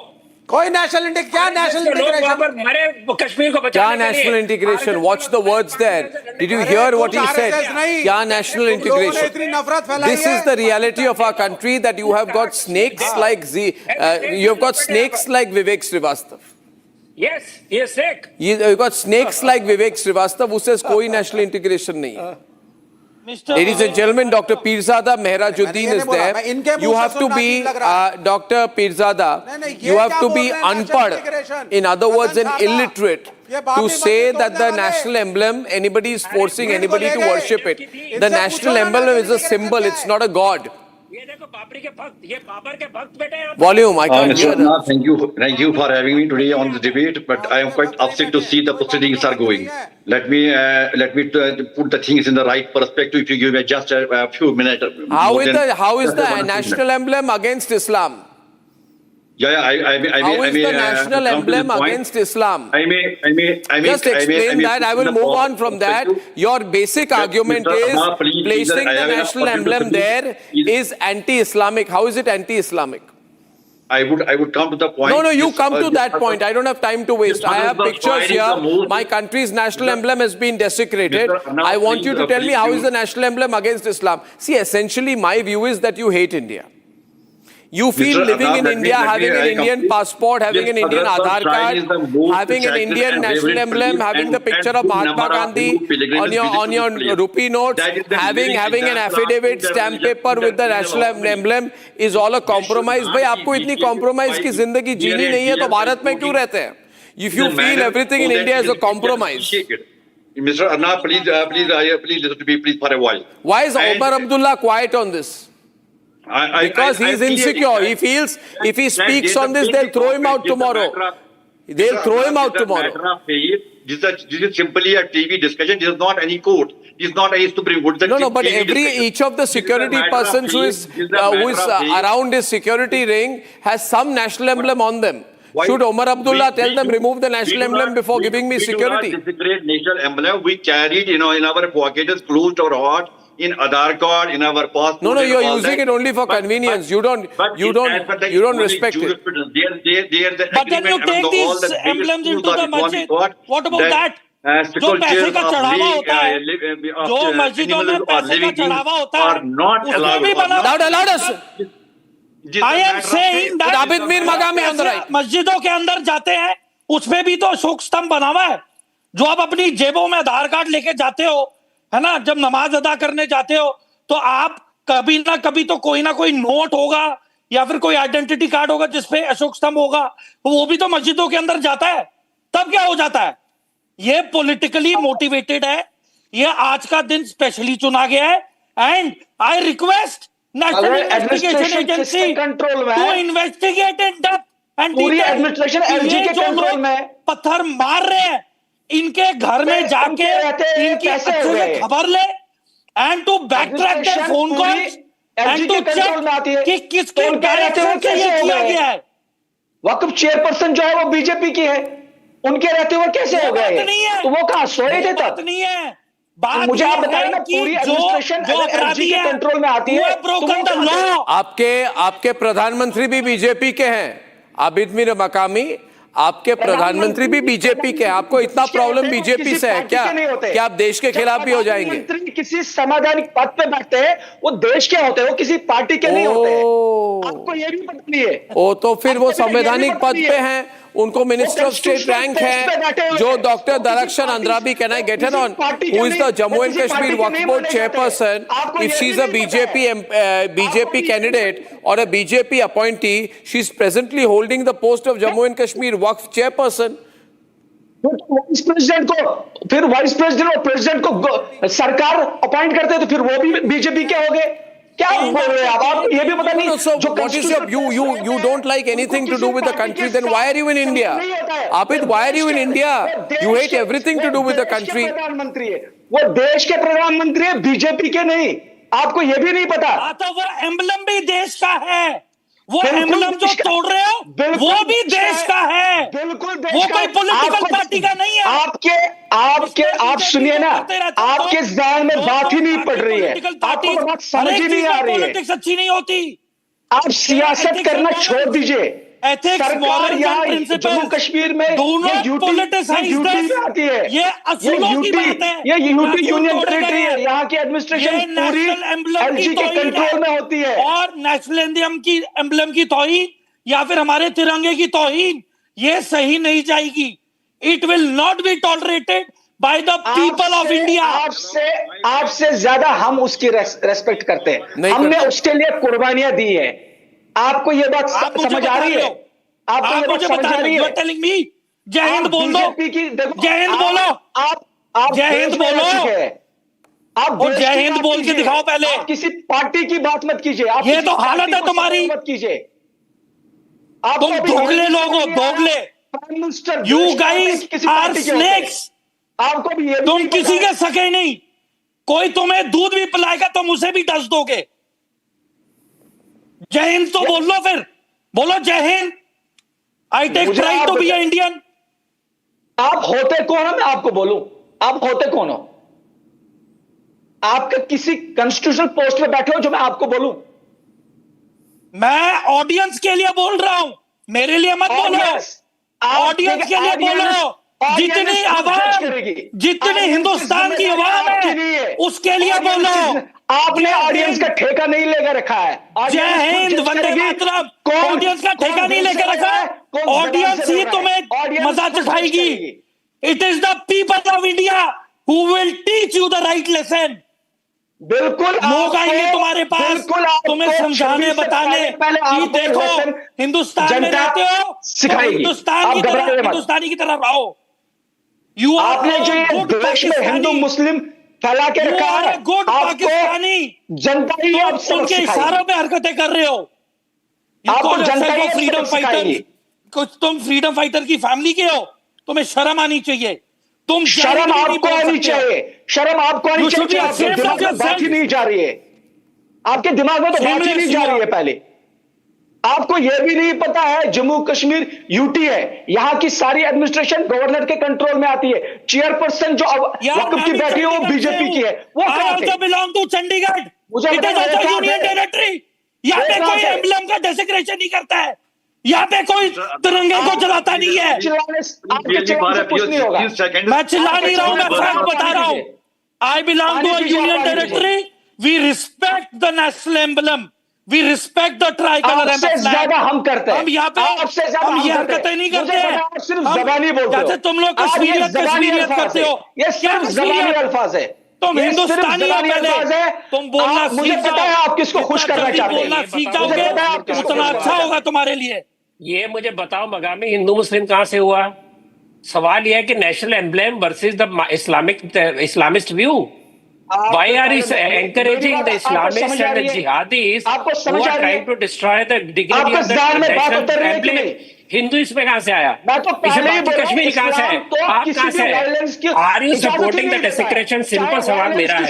कोई नेशनल क्या नेशनल इंटीग्रेशन,
मरे कश्मीर को
क्या national integration? Watch the words there. Did you hear what he said? क्या national integration? This is the reality of our country, that you have got snakes like Vivek Srivastava.
Yes, he is sick.
You've got snakes like Vivek Srivastava who says कोई national integration नहीं है. Ladies and gentlemen, Dr. Pirzada Mehrajuddin is there. You have to be, Dr. Pirzada, you have to be unpad, in other words, an illiterate, to say that the national emblem, anybody is forcing anybody to worship it. The national emblem is a symbol, it's not a god. Volume, I can't hear that.
Thank you for having me today on the debate, but I am quite upset to see the proceedings are going. Let me put the things in the right perspective. If you give me just a few minutes.
How is the national emblem against Islam? How is the national emblem against Islam? Just explain that. I will move on from that. Your basic argument is placing the national emblem there is anti-Islamic. How is it anti-Islamic?
I would come to the point.
No, you come to that point. I don't have time to waste. I have pictures here. My country's national emblem has been desecrated. I want you to tell me how is the national emblem against Islam. See, essentially my view is that you hate India. You feel living in India, having an Indian passport, having an Indian Aadhaar card, having an Indian national emblem, having the picture of Mahatma Gandhi on your rupee notes, having an affidavit, stamp paper with the national emblem is all a compromise. भाई आपको इतनी compromise की जिंदगी जीनी नहीं है तो भारत में क्यों रहते हैं? If you feel everything in India is a compromise.
Mr. Arnab, please listen to me, please, for a while.
Why is Omar Abdullah quiet on this? Because he's insecure. He feels if he speaks on this, they'll throw him out tomorrow. They'll throw him out tomorrow.
This is simply a TV discussion. This is not any court. This is not any Supreme Court.
No, but each of the security persons who is around his security ring has some national emblem on them. Should Omar Abdullah tell them remove the national emblem before giving me security?
We do not desecrate national emblem. We carried, in our pockets, closed our heart, in Aadhaar card, in our passport.
No, you're using it only for convenience. You don't respect it.
But then you take these emblems into the masjid. What about that? जो पैसे का चढ़ावा होता है, जो मस्जिदों में पैसे का चढ़ावा होता है, उसमें भी बना। I am saying that मस्जिदों के अंदर जाते हैं, उसमें भी तो अशोक स्तंभ बना हुआ है। जो आप अपनी जेबों में आधार कार्ड लेके जाते हो, है ना, जब नमाज अदा करने जाते हो तो आप कभी ना कभी तो कोई ना कोई नोट होगा या फिर कोई आइडेंटिटी कार्ड होगा जिसपे अशोक स्तंभ होगा, तो वो भी तो मस्जिदों के अंदर जाता है। तब क्या हो जाता है? ये पॉलिटिकली मोटिवेटेड है। ये आज का दिन स्पेशली चुना गया है and I request National Investigation Agency to investigate in depth and
पूरी एडमिनिस्ट्रेशन एलजी के कंट्रोल में।
पत्थर मार रहे हैं, इनके घर में जाके इनकी अच्छे से खबर ले and to backtrack their phone calls and to check कि किसके डायरेक्शन से ये किया गया है।
वक्फ चेयरपर्सन जो है वो बीजेपी की है, उनके रहते हुए कैसे हो गए? तो वो कहां सोए थे तब?
नहीं है बात।
मुझे आप बताइए ना, पूरी एडमिनिस्ट्रेशन एलजी के कंट्रोल में आती है।
आपके प्रधानमंत्री भी बीजेपी के हैं, आबिद मीर मकामी। आपके प्रधानमंत्री भी बीजेपी के हैं। आपको इतना प्रॉब्लम बीजेपी से है क्या कि आप देश के खिलाफ भी हो जाएंगे?
किसी संवैधानिक पद पे बैठते हैं, वो देश के होते हैं, वो किसी पार्टी के नहीं होते हैं। आपको ये भी पता नहीं है।
ओ तो फिर वो संवैधानिक पद पे हैं, उनको मिनिस्टर ऑफ स्टेट रैंक है। जो doctor Darakhshan Andrabi, can I get him on, who is the Jammu and Kashmir Waqf board chairperson, if she is a BJP candidate or a BJP appointee, she is presently holding the post of Jammu and Kashmir Waqf chairperson.
Vice president और president को सरकार appoint करते तो फिर वो भी BJP के हो गए। क्या बोल रहे हैं आप? ये भी पता नहीं।
So what is you don't like anything to do with the country, then why are you in India? Abid, why are you in India? You hate everything to do with the country.
प्रधानमंत्री है वो, देश के प्रधानमंत्री है, BJP के नहीं। आपको ये भी नहीं पता?
तो वो एम्बलम भी देश का है। वो एम्बलम जो तोड़ रहे हो वो भी देश का है।
बिल्कुल देश
वो कोई पॉलिटिकल पार्टी का नहीं है।
आप सुनिए ना, आपके ज़हन में बात ही नहीं पड़ रही है, आपको बात समझ ही नहीं आ रही है।
पॉलिटिक्स अच्छी नहीं होती।
आप सियासत करना छोड़ दीजिए। सरकार यहाँ जम्मू कश्मीर में ये यूटी आती है, ये यूटी यूनियन टेरिटरी है, यहाँ की एडमिनिस्ट्रेशन पूरी एलजी के कंट्रोल में होती है।
और नेशनल एम्बलम की तौहीन या फिर हमारे तिरंगे की तौहीन ये सही नहीं जाएगी। It will not be tolerated by the people of India.
आपसे ज्यादा हम उसकी रेस्पेक्ट करते हैं, हमने उसके लिए कुर्बानियां दी है। आपको ये बात समझ आ रही है? आपको ये बात समझ आ रही है?
टेलिंग मी जय हिंद बोल दो, जय हिंद बोलो, आप जय हिंद बोलो,
आप
जय हिंद बोल के दिखाओ पहले।
आप किसी पार्टी की बात मत कीजिए, आप
ये तो हालत है तुम्हारी,
मत कीजिए।
तुम दोगले लोग हो, दोगले।
Prime minister,
you guys are snakes.
आपको भी
तुम किसी के सके नहीं। कोई तुम्हें दूध भी पिलाएगा तुम उसे भी डस दोगे। जय हिंद तो बोल लो, फिर बोलो जय Hind. I take pride to be an Indian.
आप होते कौन हो मैं आपको बोलूं? आप होते कौन हो? आपके किसी कॉन्स्टिट्यूशनल पोस्ट पे बैठे हो जो मैं आपको बोलूं?
मैं ऑडियंस के लिए बोल रहा हूं, मेरे लिए मत बोलो। ऑडियंस के लिए बोलो। जितनी आवाम, जितनी हिंदुस्तान की आवाम है उसके लिए बोलो।
आपने ऑडियंस का ठेका नहीं लेकर रखा है।
जय हिंद, वंदे मातरम। ऑडियंस का ठेका नहीं लेकर रखा है। ऑडियंस ही तुम्हें मजा चखाएगी। It is the people of India who will teach you the right lesson.
बिल्कुल
लोग आएंगे तुम्हारे पास तुम्हें समझाने बताने कि देखो हिंदुस्तान में रहते हो तो हिंदुस्तानी की तरह रहो।
आपने जो ये देश में हिंदू मुस्लिम फैला के रखा है,
गुड पाकिस्तानी
जनता ही अब
उनके इशारों पे हरकतें कर रहे हो।
आपको जनता ही
फ्रीडम फाइटर, कुछ तुम फ्रीडम फाइटर की फैमिली के हो, तुम्हें शर्म आनी चाहिए। तुम
शर्म आपको आनी चाहिए, शर्म आपको आनी चाहिए। आपके दिमाग में बात ही नहीं जा रही है, आपके दिमाग में तो बात ही नहीं जा रही है। पहले आपको यह भी नहीं पता है जम्मू कश्मीर यूटी है, यहां की सारी एडमिनिस्ट्रेशन गवर्नर के कंट्रोल में आती है। चेयरपर्सन जो वक्फ की बैठी है वो बीजेपी की है। वो
belong to Chandigarh, union territory. यहाँ पे कोई एम्बलम का डेसेक्रेशन नहीं करता है, यहाँ पे कोई तिरंगे को जलाता नहीं है। मैं चिल्ला नहीं रहा हूं, मैं फैक्ट बता रहा हूं। I belong to a union territory. We respect the national emblem, we respect the tricolour emblem.
हम करते हैं,
हम यहाँ पे हम ये हरकतें नहीं करते हैं।
सिर्फ जबानी बोलते हो,
जैसे तुम लोग कश्मीरियत करते हो।
ये सिर्फ जबानी अल्फाज है।
तुम हिंदुस्तानी हो पहले, तुम बोलना
मुझे पता है आप किसको खुश करना चाहते हैं।
बोलना सीख जाओगे उतना अच्छा होगा तुम्हारे लिए।
ये मुझे बताओ मगामी हिंदू मुस्लिम कहां से हुआ? सवाल यह है कि national emblem versus the Islamist view. Why are you encouraging the Islamists and the jihadis who are trying to destroy the dignity of the national emblem? Hindu इसमें कहां से आया? कश्मीर कहां से है? आप कहां से है? Are you supporting the desecration? Simple सवाल मेरा है,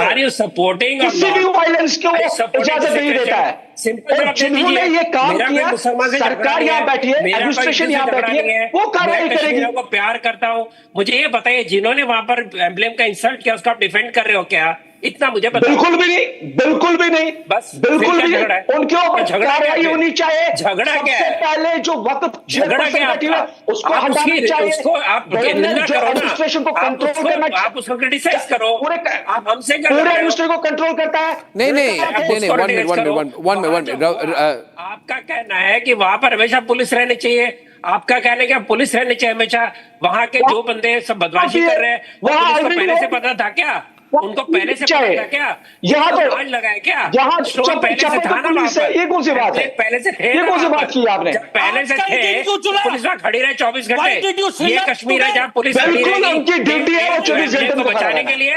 आर यू सपोर्टिंग
किसी भी वायलेंस को इजाजत नहीं देता है।
सिंपल जवाब दे दीजिए।
ये काम
मेरा
किया,
मुसलमान से
सरकार यहाँ बैठी है, एडमिनिस्ट्रेशन यहाँ बैठी है, वो कार्रवाई करेगी।
को प्यार करता हूँ, मुझे ये बताइए जिन्होंने वहां पर एम्ब्लेम का इंसल्ट किया उसका आप डिफेंड कर रहे हो क्या? इतना मुझे बताओ।
बिल्कुल भी नहीं, बिल्कुल भी नहीं,
बस
बिल्कुल भी नहीं। उनके ऊपर कार्रवाई होनी चाहिए।
झगड़ा क्या है?
पहले जो वक्त
झगड़ा क्या है?
उसको हटाना चाहिए,
उसको आप
एडमिनिस्ट्रेशन को कंट्रोल करना चाहिए।
आप उसको क्रिटिसाइज करो, आप हमसे
पूरे एडमिनिस्ट्रेशन को कंट्रोल करता है।
नहीं, one minute.
आपका कहना है कि वहां पर हमेशा पुलिस रहनी चाहिए, आपका कहना है कि पुलिस रहनी चाहिए हमेशा। वहां के जो बंदे सब बदमाशी कर रहे हैं वो पहले से पता था क्या? उनको पहले से पता था क्या?
यहाँ तो
आज लगा है क्या?
यहाँ
पहले से था ना वहां पर?
ये कौन सी बात है?
पहले से थे,
ये कौन सी बात की आपने?
पहले से थे, पुलिस वहां खड़ी रहे 24 घंटे। ये कश्मीर है जहाँ पुलिस
बिल्कुल उनकी ड्यूटी है वो 24 घंटे
बचाने के लिए।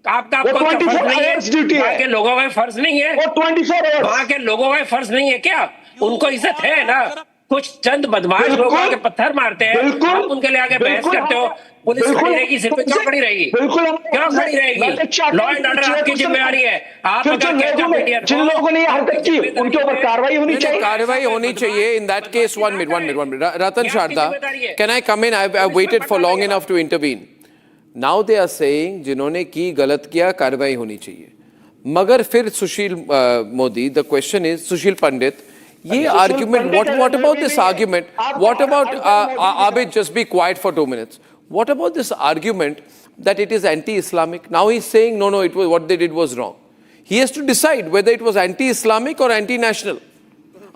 आपका
वो 24 आवर्स ड्यूटी है।
वहाँ के लोगों का फर्ज नहीं है,
वो 24 आवर्स
वहाँ के लोगों का फर्ज नहीं है क्या? उनको इज्जत है ना? कुछ चंद बदमाश लोग आके पत्थर मारते हैं, आप उनके लिए आगे बहस करते हो। पुलिस खड़ी रहेगी, सिर्फ क्यों खड़ी रहेगी?
बिल्कुल
क्यों खड़ी रहेगी? लॉ एंड ऑर्डर आपकी जिम्मेवारी है। आप
जिन लोगों ने हरकत की उनके ऊपर कार्रवाई होनी चाहिए।
कार्रवाई होनी चाहिए। In that case one minute. Ratan Sharda, can I come in? I've waited for long enough to intervene. Now they are saying जिन्होंने की गलत किया कार्रवाई होनी चाहिए। मगर फिर Sushil Modi, the question is सुशील पंडित, ये argument, what about this argument? What about Abid, just be quiet for 2 minutes. What about this argument that it is anti-Islamic? Now he's saying no, it was what they did was wrong. He has to decide whether it was anti-Islamic or anti-national.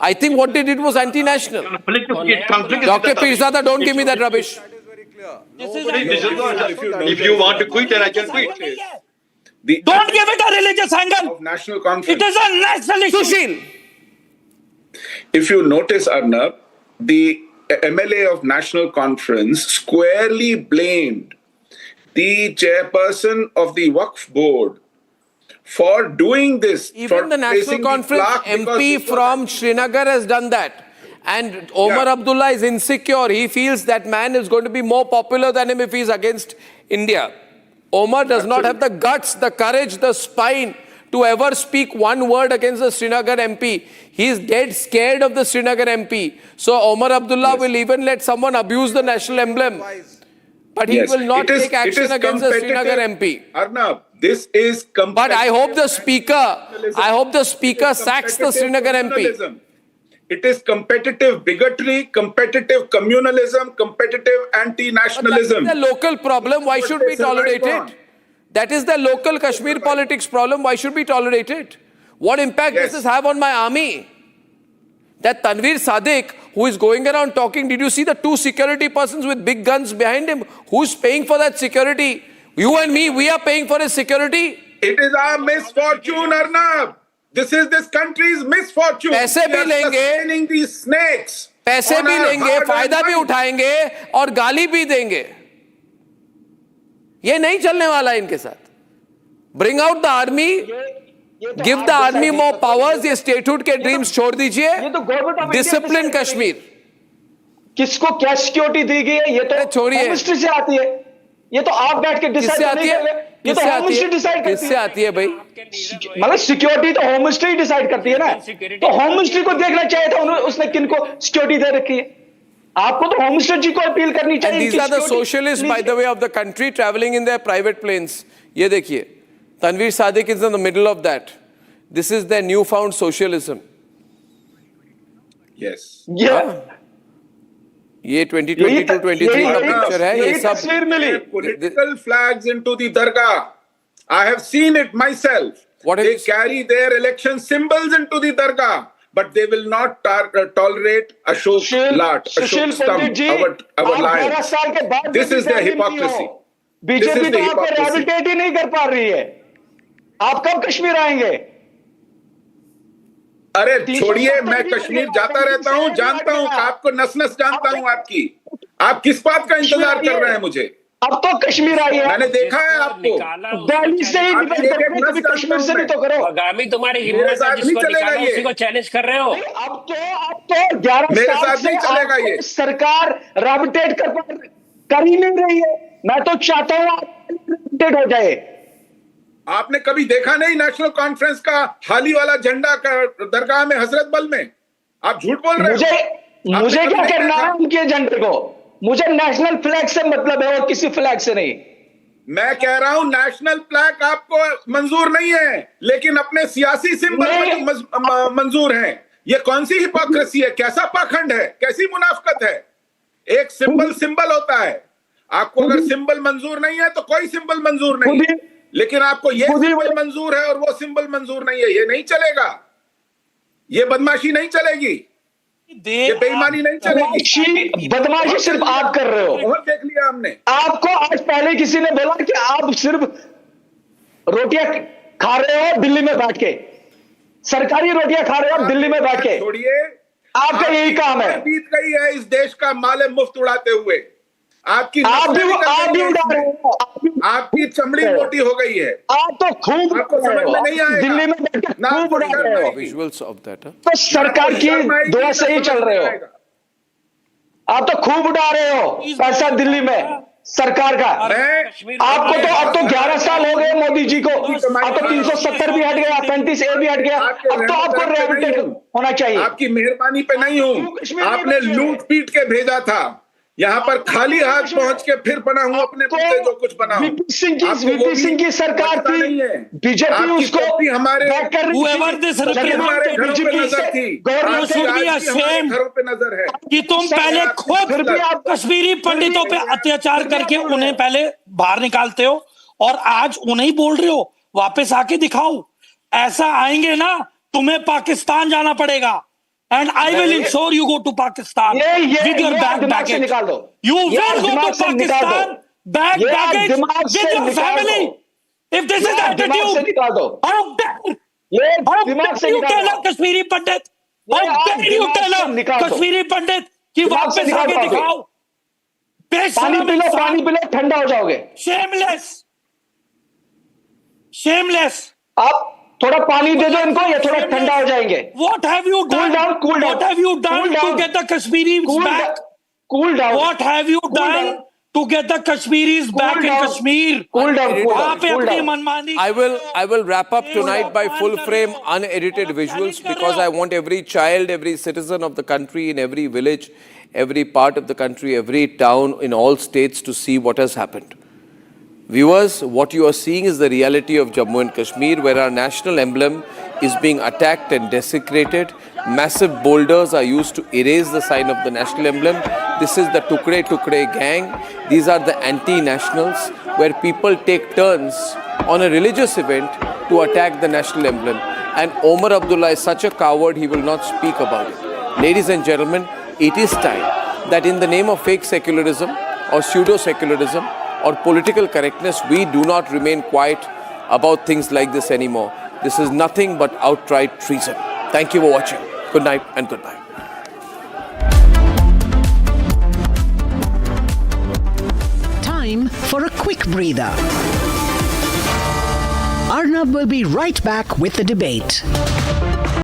I think what they did was anti-national. Dr. Pirzada, don't give me that rubbish.
If you want to quit, then I can quit.
Don't give it a religious angle.
Of national conference.
It is a national issue.
Sushil.
If you notice, Arnab, the MLA of National Conference squarely blamed the chairperson of the Waqf Board for doing this.
Even the National Conference MP from Srinagar has done that. And Omar Abdullah is insecure. He feels that man is going to be more popular than him if he's against India. Omar does not have the guts, the courage, the spine to ever speak one word against the Srinagar MP. He is dead scared of the Srinagar MP. So Omar Abdullah will even let someone abuse the national emblem. But he will not take action against the Srinagar MP.
Arnab, this is
But I hope the speaker sacks the Srinagar MP.
It is competitive bigotry, competitive communalism, competitive anti-nationalism.
That is the local problem. Why should we tolerate it? That is the local Kashmir politics problem. Why should we tolerate it? What impact does this have on my army? That Tanveer Sadiq, who is going around talking, did you see the 2 security persons with big guns behind him? Who's paying for that security? You and me, we are paying for his security.
It is our misfortune, Arnab. This is this country's misfortune.
पैसे भी लेंगे,
these snakes
पैसे भी लेंगे, फायदा भी उठाएंगे और गाली भी देंगे. ये नहीं चलने वाला है इनके साथ. Bring out the army, give the army more powers. ये स्टेटहुड के ड्रीम्स छोड़ दीजिए. डिसिप्लिन कश्मीर.
किसको क्या सिक्योरिटी दी गई है? ये तो
छोड़िए.
मिनिस्ट्री से आती है. ये तो आप बैठ के डिसाइड नहीं कर रहे. ये तो होम मिनिस्ट्री डिसाइड करती है.
किससे आती है भाई?
मतलब सिक्योरिटी तो होम मिनिस्ट्री डिसाइड करती है ना. तो होम मिनिस्ट्री को देखना चाहिए था उसने किनको सिक्योरिटी दे रखी है. आपको तो होम मिनिस्टर जी को अपील करनी चाहिए.
These are the socialists, by the way, of the country traveling in their private planes. ये देखिए, Tanveer Sadiq is in the middle of that. This is their newfound socialism.
Yes.
Yeah.
ये 2022-23 का picture है. ये सब
political flags into the Dargah. I have seen it myself. They carry their election symbols into the Dargah, but they will not tolerate Ashok stump, our lion. This is their hypocrisy.
BJP तो आपको rehabilitate ही नहीं कर पा रही है. आप कब कश्मीर आएंगे?
अरे छोड़िए, मैं कश्मीर जाता रहता हूं, जानता हूं, आपको नस नस जानता हूं आपकी. आप किस बात का इंतजार कर रहे हैं मुझे?
अब तो कश्मीर आई है.
मैंने देखा है आपको.
दिल्ली से ही डिफेंड करके कश्मीर से भी तो करो.
आगामी तुम्हारी हिम्मत है जिसको निकाला उसी को चैलेंज कर रहे हो.
अब तो 11 साल से चलेगा ये. सरकार रिहैबिलिटेट कर ही नहीं रही है. मैं तो चाहता हूं आप रिहैबिलिटेट हो जाए.
आपने कभी देखा नहीं नेशनल कॉन्फ्रेंस का हाली वाला झंडा दरगाह में, हजरतबल में? आप झूठ बोल रहे
हो. मुझे क्या करना है उनके झंडे को? मुझे नेशनल फ्लैग से मतलब है और किसी फ्लैग से नहीं. मैं
कह रहा हूं नेशनल फ्लैग आपको मंजूर नहीं है, लेकिन अपने सियासी सिंबल मंजूर हैं. ये कौन सी हिपोक्रेसी है? कैसा पाखंड है? कैसी मुनाफकत है? एक सिंबल होता है. आपको अगर सिंबल मंजूर नहीं है तो कोई सिंबल मंजूर नहीं है, लेकिन आपको ये सिंबल मंजूर है और वो सिंबल मंजूर नहीं है. ये नहीं चलेगा. ये बदमाशी नहीं चलेगी. ये बेईमानी नहीं चलेगी.
बदमाशी सिर्फ आप कर रहे हो.
बहुत देख लिया हमने.
आपको आज पहले किसी ने बोला कि आप सिर्फ रोटियां खा रहे हो दिल्ली में बैठ के. सरकारी रोटियां खा रहे हो दिल्ली में बैठ के.
छोड़िए,
आपका यही काम है.
बीत गई है इस देश का माले मुफ्त उड़ाते हुए.
आप भी उड़ा रहे हो.
आपकी चमड़ी मोटी हो गई है.
आप तो खूब
आपको समझ में नहीं आएगा.
दिल्ली में बैठ के खूब उड़ा रहे हो.
Visuals of that.
तो सरकार की दुआ से ही चल रहे हो. आप तो खूब उड़ा रहे हो पैसा दिल्ली में सरकार का. आपको तो अब तो 11 साल हो गए मोदी जी को. अब तो 370 भी हट गया, 35A भी हट गया. अब तो आपको रिहैबिलिटेट होना चाहिए.
आपकी मेहरबानी पे नहीं हूं. आपने लूट पीट के भेजा था यहाँ पर, खाली हाथ पहुंच के फिर बना हूं अपने पुते जो कुछ बना.
वीपी सिंह की सरकार थी. बीजेपी उसको
हमारे घरों पे नजर है
कि तुम पहले खुद कश्मीरी पंडितों पे अत्याचार करके उन्हें पहले बाहर निकालते हो और आज उन्हें बोल रहे हो वापस आके दिखाओ. ऐसा आएंगे ना तुम्हें पाकिस्तान जाना पड़ेगा. And I will ensure you go to Pakistan with your baggage. You will go to Pakistan, baggage with your family. If this is attitude, how dare you tell a Kashmiri Pandit? How dare you tell a Kashmiri Pandit कि वापस आके दिखाओ?
पानी P low, ठंडा हो जाओगे.
Shameless.
आप थोड़ा पानी दे दो इनको, ये थोड़ा ठंडा हो जाएंगे.
What have you done?
Cool down.
What have you done to get the Kashmiris back?
Cool down.
What have you done to get the Kashmiris back in Kashmir.
Cool down.
I will wrap up tonight by full frame unedited visuals, because I want every child, every citizen of the country, in every village, every part of the country, every town, in all states, to see what has happened. Viewers, what you are seeing is the reality of Jammu and Kashmir, where our national emblem is being attacked and desecrated. Massive boulders are used to erase the sign of the national emblem. This is the Tukde Tukde gang. These are the anti-nationals, where people take turns on a religious event to attack the national emblem. And Omar Abdullah is such a coward, he will not speak about it. Ladies and gentlemen, it is time that in the name of fake secularism or pseudo-secularism or political correctness, we do not remain quiet about things like this anymore. This is nothing but outright treason. Thank you for watching. Good night and goodbye.
Time for a quick breather. Arnab will be right back with the debate.